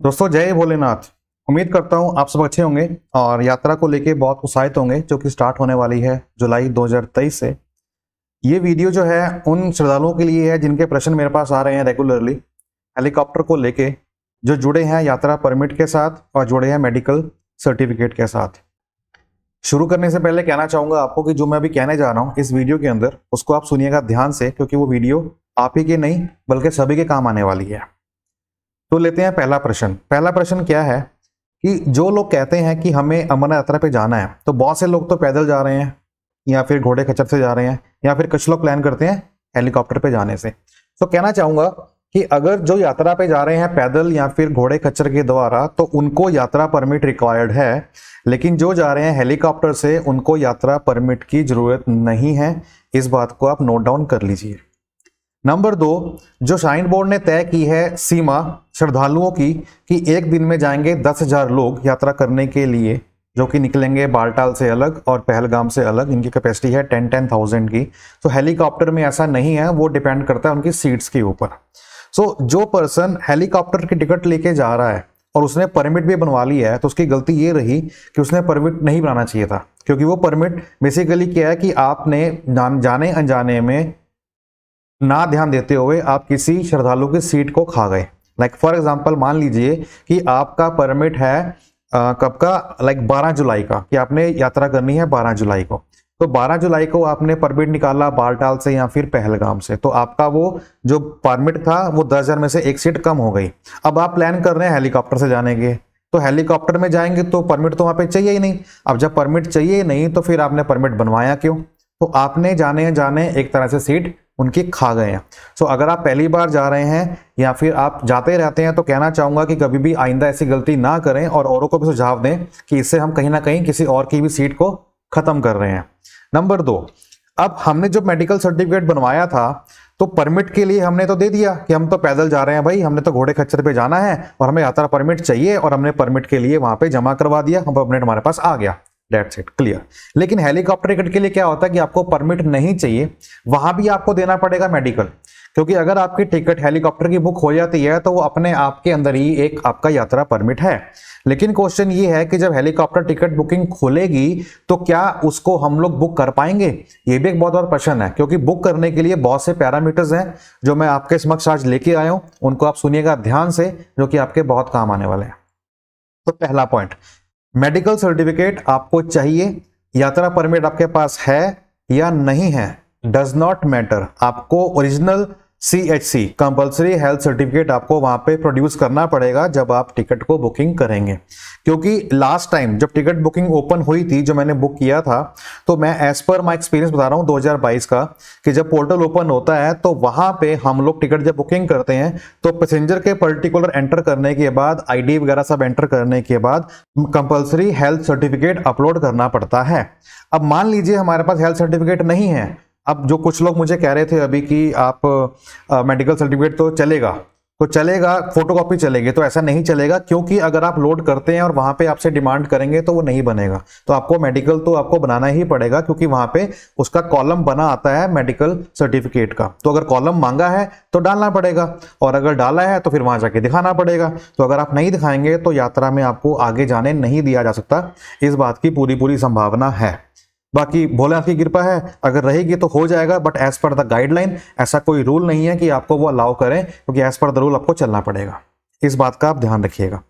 दोस्तों जय भोलेनाथ। उम्मीद करता हूँ आप सब अच्छे होंगे और यात्रा को लेके बहुत उत्साहित होंगे जो कि स्टार्ट होने वाली है जुलाई 2023 से। ये वीडियो जो है उन श्रद्धालुओं के लिए है जिनके प्रश्न मेरे पास आ रहे हैं रेगुलरली हेलीकॉप्टर को लेके, जो जुड़े हैं यात्रा परमिट के साथ और जुड़े हैं मेडिकल सर्टिफिकेट के साथ। शुरू करने से पहले कहना चाहूँगा आपको कि जो मैं अभी कहने जा रहा हूँ इस वीडियो के अंदर उसको आप सुनिएगा ध्यान से, क्योंकि वो वीडियो आप ही के नहीं बल्कि सभी के काम आने वाली है। तो लेते हैं पहला प्रश्न। पहला प्रश्न क्या है कि जो लोग कहते हैं कि हमें अमरनाथ यात्रा पे जाना है, तो बहुत से लोग तो पैदल जा रहे हैं या फिर घोड़े खच्चर से जा रहे हैं या फिर कुछ लोग प्लान करते हैं हेलीकॉप्टर पे जाने से। तो कहना चाहूंगा कि अगर जो यात्रा पे जा रहे हैं पैदल या फिर घोड़े खच्चर के द्वारा तो उनको यात्रा परमिट रिक्वायर्ड है, लेकिन जो जा रहे हैं हेलीकॉप्टर से उनको यात्रा परमिट की जरूरत नहीं है। इस बात को आप नोट डाउन कर लीजिए। नंबर 2, जो श्राइन बोर्ड ने तय की है सीमा श्रद्धालुओं की कि एक दिन में जाएंगे 10,000 लोग यात्रा करने के लिए, जो कि निकलेंगे बालटाल से अलग और पहलगाम से अलग। इनकी कैपेसिटी है 10,000 की। तो हेलीकॉप्टर में ऐसा नहीं है, वो डिपेंड करता है उनकी सीट्स के ऊपर। सो जो पर्सन हेलीकॉप्टर की टिकट लेके जा रहा है और उसने परमिट भी बनवा लिया है, तो उसकी गलती ये रही कि उसने परमिट नहीं बनाना चाहिए था, क्योंकि वो परमिट बेसिकली क्या है कि आपने जाने अनजाने में ना ध्यान देते हुए आप किसी श्रद्धालु की सीट को खा गए। लाइक फॉर एग्जांपल मान लीजिए कि आपका परमिट है कब का, लाइक 12 जुलाई का, कि आपने यात्रा करनी है 12 जुलाई को। तो 12 जुलाई को आपने परमिट निकाला बालटाल से या फिर पहलगाम से, तो आपका वो जो परमिट था वो 10,000 में से एक सीट कम हो गई। अब आप प्लान कर रहे हैं हेलीकॉप्टर से जाने के, तो हेलीकॉप्टर में जाएंगे तो परमिट तो वहां पे चाहिए ही नहीं। अब जब परमिट चाहिए नहीं तो फिर आपने परमिट बनवाया क्यों? तो आपने जाने जाने एक तरह से सीट उनकी खा गए हैं। सो अगर आप पहली बार जा रहे हैं या फिर आप जाते रहते हैं तो कहना चाहूंगा कि कभी भी आइंदा ऐसी गलती ना करें और औरों को भी सुझाव दें कि इससे हम कहीं ना कहीं किसी और की भी सीट को खत्म कर रहे हैं। नंबर 2, अब हमने जो मेडिकल सर्टिफिकेट बनवाया था तो परमिट के लिए हमने तो दे दिया कि हम तो पैदल जा रहे हैं भाई, हमने तो घोड़े खच्चर पे जाना है और हमें यात्रा परमिट चाहिए, और हमने परमिट के लिए वहां पे जमा करवा दिया, हम परमिट हमारे पास आ गया, डेट्स इट, क्लियर। लेकिन हेलीकॉप्टर टिकट के लिए क्या होता है कि आपको परमिट नहीं चाहिए, वहां भी आपको देना पड़ेगा मेडिकल, क्योंकि अगर आपकी टिकट हेलीकॉप्टर की बुक हो जाती है तो वो अपने आप के अंदर ही एक आपका यात्रा परमिट है। लेकिन क्वेश्चन ये है कि जब हेलीकॉप्टर टिकट बुकिंग खुलेगी तो क्या उसको हम लोग बुक कर पाएंगे? ये भी एक बहुत बड़ा प्रश्न है, क्योंकि बुक करने के लिए बहुत से पैरामीटर्स हैं जो मैं आपके समक्ष आज लेके आया हूं, उनको आप सुनिएगा ध्यान से, जो कि आपके बहुत काम आने वाले हैं। तो पहला पॉइंट, मेडिकल सर्टिफिकेट आपको चाहिए, यात्रा परमिट आपके पास है या नहीं है डज नॉट मैटर। आपको original CHC compulsory health certificate आपको वहां पे प्रोड्यूस करना पड़ेगा जब आप टिकट को बुकिंग करेंगे। क्योंकि लास्ट टाइम जब टिकट बुकिंग ओपन हुई थी, जो मैंने बुक किया था, तो मैं एज पर माई एक्सपीरियंस बता रहा हूं 2022 का, कि जब पोर्टल ओपन होता है तो वहां पे हम लोग टिकट जब बुकिंग करते हैं तो पैसेंजर के पर्टिकुलर एंटर करने के बाद, ID वगैरह सब एंटर करने के बाद कंपल्सरी हेल्थ सर्टिफिकेट अपलोड करना पड़ता है। अब मान लीजिए हमारे पास हेल्थ सर्टिफिकेट नहीं है। अब जो कुछ लोग मुझे कह रहे थे अभी कि आप मेडिकल सर्टिफिकेट तो चलेगा फोटोकॉपी चलेगी, तो ऐसा नहीं चलेगा, क्योंकि अगर आप लोड करते हैं और वहां पे आपसे डिमांड करेंगे तो वो नहीं बनेगा। तो आपको मेडिकल तो आपको बनाना ही पड़ेगा, क्योंकि वहां पे उसका कॉलम बना आता है मेडिकल सर्टिफिकेट का। तो अगर कॉलम मांगा है तो डालना पड़ेगा, और अगर डाला है तो फिर वहां जाके दिखाना पड़ेगा। तो अगर आप नहीं दिखाएंगे तो यात्रा में आपको आगे जाने नहीं दिया जा सकता। इस बात की पूरी संभावना है। बाकी भोलेनाथ की कृपा है, अगर रहेगी तो हो जाएगा, but as per the guideline ऐसा कोई रूल नहीं है कि आपको वो अलाउ करें, क्योंकि एज पर द रूल आपको चलना पड़ेगा। इस बात का आप ध्यान रखिएगा।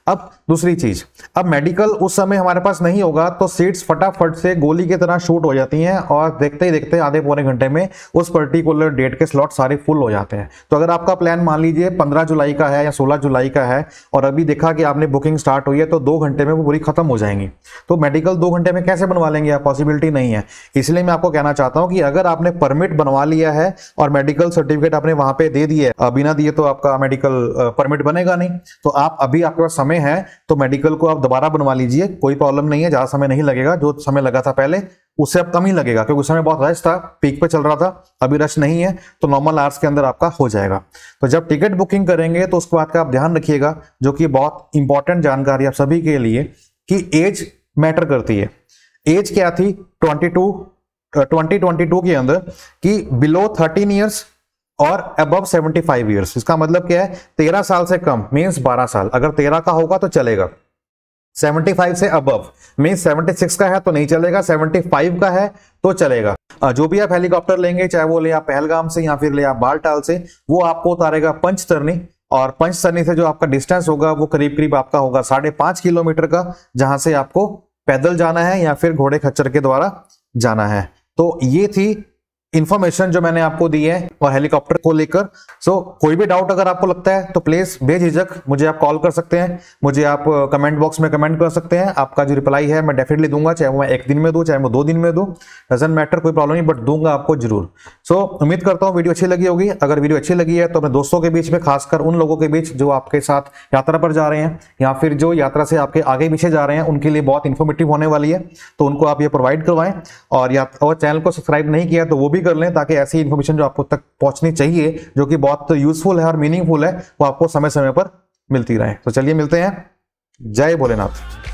अब दूसरी चीज, अब मेडिकल उस समय हमारे पास नहीं होगा तो सीट्स फटाफट से गोली की तरह शूट हो जाती हैं, और देखते ही देखते आधे पौने घंटे में उस पर्टिकुलर डेट के स्लॉट सारे फुल हो जाते हैं। तो अगर आपका प्लान मान लीजिए 15 जुलाई का है या 16 जुलाई का है, और अभी देखा कि आपने बुकिंग स्टार्ट हुई है, तो 2 घंटे में वो पूरी खत्म हो जाएंगी। तो मेडिकल 2 घंटे में कैसे बनवा लेंगे आप? पॉसिबिलिटी नहीं है। इसलिए मैं आपको कहना चाहता हूं कि अगर आपने परमिट बनवा लिया है और मेडिकल सर्टिफिकेट आपने वहां पे दे दिए, बिना दिए तो आपका मेडिकल परमिट बनेगा नहीं। तो आप अभी आपके पास समय है तो मेडिकल को आप दोबारा बनवा लीजिए, कोई प्रॉब्लम नहीं है, ज्यादा समय नहीं लगेगा। जो समय लगा था पहले उससे अब कम ही लगेगा, क्योंकि उस समय बहुत रश था, पीक पे चल रहा था। अभी रश नहीं है तो नॉर्मल आवर्स के अंदर आपका हो जाएगा। तो जब टिकट बुकिंग करेंगे तो उसके बाद का आप ध्यान रखिएगा, जो कि बहुत इंपॉर्टेंट जानकारी आप सभी के लिए, कि एज मैटर करती है। एज क्या थी 2022 के अंदर कि बिलो 13 ईयर्स और अबव 75 ईयर्स। इसका मतलब क्या है, 13 साल से कम मीन्स 12 साल, अगर 13 का होगा तो चलेगा। 75 से अबव मीन्स 76 का है तो नहीं चलेगा, 75 का है तो चलेगा। जो भी आप हेलीकॉप्टर लेंगे, चाहे वो ले आप पहलगाम से या फिर ले आप बालटाल से, वो आपको उतारेगा पंचतरनी, और पंचतरनी से जो आपका डिस्टेंस होगा वो करीब करीब आपका होगा 5.5 किलोमीटर का, जहां से आपको पैदल जाना है या फिर घोड़े खच्चर के द्वारा जाना है। तो ये थी इंफॉर्मेशन जो मैंने आपको दी है और हेलीकॉप्टर को लेकर। सो कोई भी डाउट अगर आपको लगता है तो प्लीज बेझिझक मुझे आप कॉल कर सकते हैं, मुझे आप कमेंट बॉक्स में कमेंट कर सकते हैं। आपका जो रिप्लाई है मैं डेफिनेटली दूंगा, चाहे वो मैं 1 दिन में दूं, चाहे वो 2 दिन में दूं, डजंट मैटर, कोई प्रॉब्लम नहीं, बट दूंगा आपको जरूर। सो उम्मीद करता हूं वीडियो अच्छी लगी होगी। अगर वीडियो अच्छी लगी है तो अपने दोस्तों के बीच में, खासकर उन लोगों के बीच जो आपके साथ यात्रा पर जा रहे हैं या फिर जो यात्रा से आपके आगे पीछे जा रहे हैं, उनके लिए बहुत इंफॉर्मेटिव होने वाली है, तो उनको आप ये प्रोवाइड करवाएं। और चैनल को सब्सक्राइब नहीं किया तो वो भी कर लें, ताकि ऐसी इन्फॉर्मेशन जो आपको तक पहुंचनी चाहिए, जो कि बहुत यूजफुल है और मीनिंगफुल है, वो आपको समय समय पर मिलती रहे। तो चलिए मिलते हैं। जय भोलेनाथ।